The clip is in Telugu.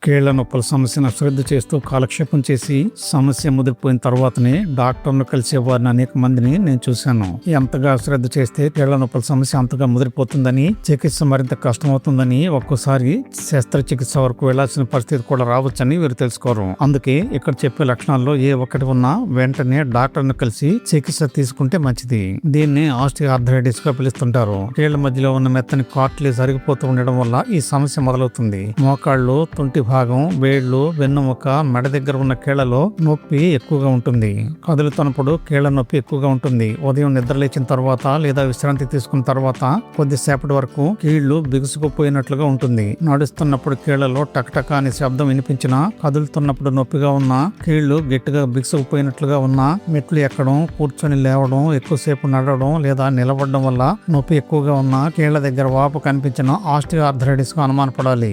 కీళ్ల నొప్పుల సమస్యను అశ్రద్ధ చేస్తూ కాలక్షేపం చేసి సమస్య ముదిరిపోయిన తర్వాతనే డాక్టర్ను కలిసే వారిని అనేక మందిని నేను చూశాను. ఎంతగా అశ్రద్ధ చేస్తే కీళ్ల నొప్పుల సమస్య అంతగా ముదిరిపోతుందని, చికిత్స మరింత కష్టమవుతుందని, ఒక్కోసారి శస్త్రచికిత్స వరకు వెళ్లాల్సిన పరిస్థితి కూడా రావచ్చని వీరు తెలుసుకోరు. అందుకే ఇక్కడ చెప్పే లక్షణాల్లో ఏ ఒక్కటి ఉన్నా వెంటనే డాక్టర్ను కలిసి చికిత్స తీసుకుంటే మంచిది. దీన్ని ఆస్టియోఆర్థరైటిస్ గా పిలుస్తుంటారు. కీళ్ల మధ్యలో ఉన్న మెత్తని కార్టిలేజ్ అరిగిపోతూ ఉండడం వల్ల ఈ సమస్య మొదలవుతుంది. మోకాళ్లు, తుంటి భాగం, వేళ్లు, వెన్నుముక, మెడ దగ్గర ఉన్న కీళ్లలో నొప్పి ఎక్కువగా ఉంటుంది. కదులుతున్నప్పుడు కీళ్ల నొప్పి ఎక్కువగా ఉంటుంది. ఉదయం నిద్ర లేచిన తర్వాత లేదా విశ్రాంతి తీసుకున్న తర్వాత కొద్దిసేపటి వరకు కీళ్లు బిగుసుకుపోయినట్లుగా ఉంటుంది. నడుస్తున్నప్పుడు కీళ్లలో టక్టక అనే శబ్దం వినిపించినా, కదులుతున్నప్పుడు నొప్పిగా ఉన్నా, కీళ్లు గట్టిగా బిగుసుకుపోయినట్లుగా ఉన్నా, మెట్లు ఎక్కడం, కూర్చొని లేవడం, ఎక్కువసేపు నడవడం లేదా నిలబడడం వల్ల నొప్పి ఎక్కువగా ఉన్నా, కీళ్ల దగ్గర వాపు కనిపించిన ఆస్టియోఆర్థరైటిస్ కు అనుమానపడాలి.